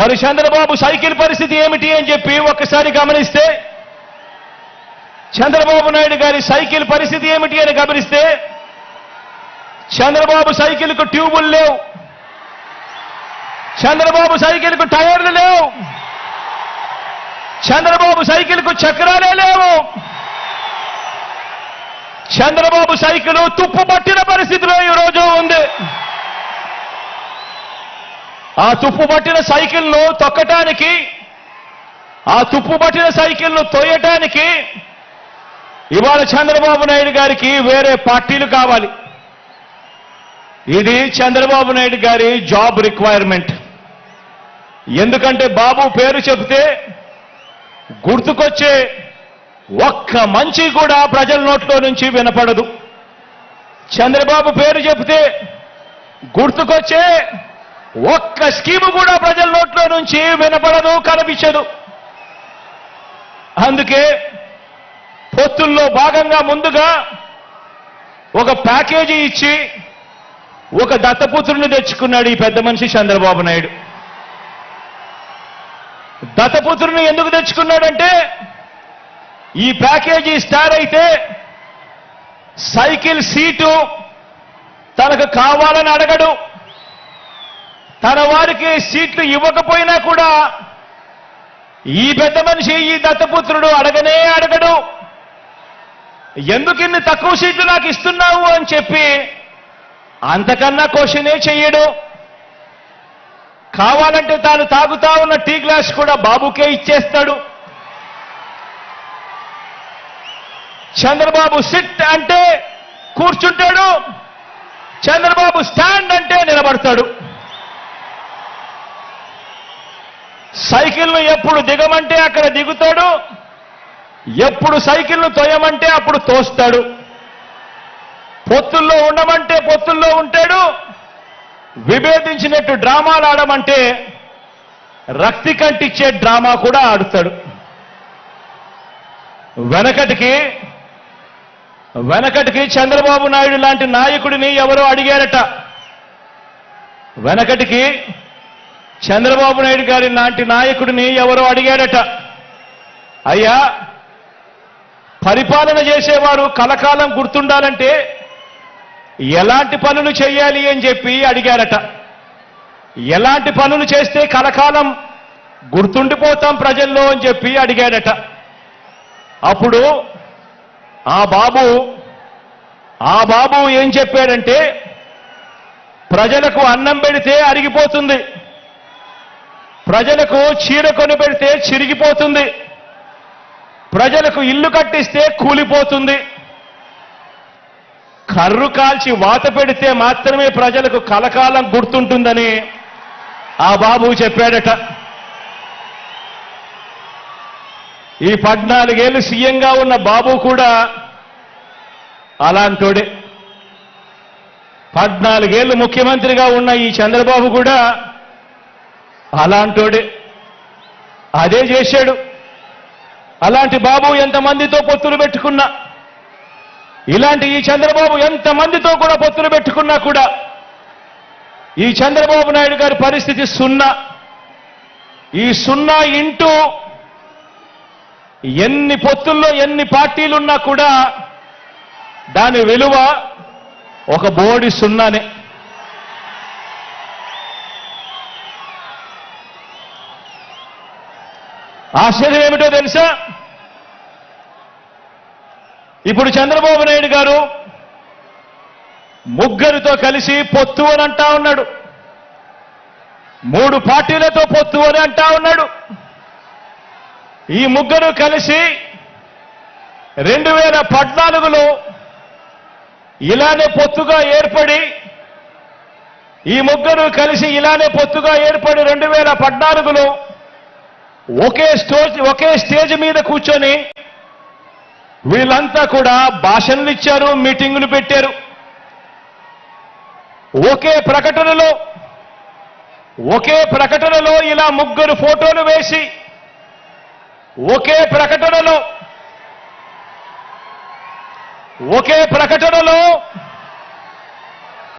మరి చంద్రబాబు సైకిల్ పరిస్థితి ఏమిటి అని చెప్పి ఒక్కసారి గమనిస్తే, చంద్రబాబు నాయుడు గారి సైకిల్ పరిస్థితి ఏమిటి అని గమనిస్తే, చంద్రబాబు సైకిల్కు ట్యూబులు లేవు, చంద్రబాబు సైకిల్కు టైర్లు లేవు, చంద్రబాబు సైకిల్కు చక్రాలే లేవు, చంద్రబాబు సైకిల్ తుప్పు పట్టిన పరిస్థితిలో ఈరోజు ఉంది. ఆ తుప్పు పట్టిన సైకిల్ను తొక్కటానికి, ఆ తుప్పు పట్టిన సైకిల్ను తోయటానికి ఇవాళ చంద్రబాబు నాయుడు గారికి వేరే పార్టీలు కావాలి. ఇది చంద్రబాబు నాయుడు గారి జాబ్ రిక్వైర్మెంట్. ఎందుకంటే బాబు పేరు చెబితే గుర్తుకొచ్చే ఒక్క మంచి కూడా ప్రజల నోట్లో నుంచి వినపడదు. చంద్రబాబు పేరు చెబితే గుర్తుకొచ్చే ఒక్క స్కీము కూడా ప్రజల నోట్లో నుంచి వినపడదు, కనిపించదు. అందుకే పొత్తుల్లో భాగంగా ముందుగా ఒక ప్యాకేజీ ఇచ్చి ఒక దత్తపుత్రుని తెచ్చుకున్నాడు ఈ పెద్ద మనిషి చంద్రబాబు నాయుడు. దత్తపుత్రుని ఎందుకు తెచ్చుకున్నాడంటే, ఈ ప్యాకేజీ స్టార్ అయితే సైకిల్ సీటు తనకు కావాలని అడగడు, తన వారికి సీట్లు ఇవ్వకపోయినా కూడా ఈ పెద్ద మనిషి, ఈ దత్తపుత్రుడు అడగనే అడగడు. ఎందుకు ఇన్ని తక్కువ సీట్లు నాకు ఇస్తున్నావు అని చెప్పి అంతకన్నా క్వశ్చనే చెయ్యడు. కావాలంటే తాను తాగుతా ఉన్న టీ గ్లాస్ కూడా బాబుకే ఇచ్చేస్తాడు. చంద్రబాబు సిట్ అంటే కూర్చుంటాడు, చంద్రబాబు స్టాండ్ అంటే నిలబడతాడు. సైకిల్ను ఎప్పుడు దిగమంటే అక్కడ దిగుతాడు, ఎప్పుడు సైకిల్ను తోయమంటే అప్పుడు తోస్తాడు. పొత్తుల్లో ఉండమంటే పొత్తుల్లో ఉంటాడు, విభేదించినట్టు డ్రామాలు ఆడమంటే రక్తి కంటిచ్చే డ్రామా కూడా ఆడుతాడు. వెనకటికి చంద్రబాబు నాయుడు లాంటి నాయకుడిని ఎవరో అడిగారట. వెనకటికి చంద్రబాబు నాయుడు గారి లాంటి నాయకుడిని ఎవరో అడిగాడట, అయ్యా పరిపాలన చేసేవారు కలకాలం గుర్తుండాలంటే ఎలాంటి పనులు చేయాలి అని చెప్పి అడిగారట. ఎలాంటి పనులు చేస్తే కలకాలం గుర్తుండిపోతాం ప్రజల్లో అని చెప్పి అడిగాడట. అప్పుడు ఆ బాబు ఏం చెప్పాడంటే, ప్రజలకు అన్నం పెడితే అరిగిపోతుంది, ప్రజలకు చీర కొని పెడితే చిరిగిపోతుంది, ప్రజలకు ఇల్లు కట్టిస్తే కూలిపోతుంది, కర్రు కాల్చి వాత పెడితే మాత్రమే ప్రజలకు కలకాలం గుర్తుంటుందని ఆ బాబు చెప్పాడట. ఈ 14 ఏళ్ళు సీఎంగా ఉన్న బాబు కూడా అలాంటోడే. 14 ఏళ్ళు ముఖ్యమంత్రిగా ఉన్న ఈ చంద్రబాబు కూడా అలాంటోడే. అదే చేశాడు. అలాంటి బాబు ఎంతమందితో పొత్తులు పెట్టుకున్నా, ఇలాంటి ఈ చంద్రబాబు ఎంతమందితో కూడా పొత్తులు పెట్టుకున్నా కూడా ఈ చంద్రబాబు నాయుడు గారి పరిస్థితి సున్నా. ఈ సున్నా ఇంటూ ఎన్ని పొత్తుల్లో ఎన్ని పార్టీలున్నా కూడా దాని విలువ ఒక బోడి సున్నానే. ఆశ్చర్యం ఏమిటో తెలుసా, ఇప్పుడు చంద్రబాబు నాయుడు గారు ముగ్గురితో కలిసి పొత్తు అని అంటా ఉన్నాడు, 3 పార్టీలతో పొత్తు అని అంటా ఉన్నాడు. ఈ ముగ్గురు కలిసి 2014లో ఇలానే పొత్తుగా ఏర్పడి, ఈ ముగ్గురు కలిసి ఇలానే పొత్తుగా ఏర్పడి 2014లో ఒకే స్టేజ్ మీద కూర్చొని వీళ్ళంతా కూడా భాషణలు ఇచ్చారు, మీటింగులు పెట్టారు. ఒకే ప్రకటనలో ఇలా ముగ్గురు ఫోటోలు వేసి ఒకే ప్రకటనలో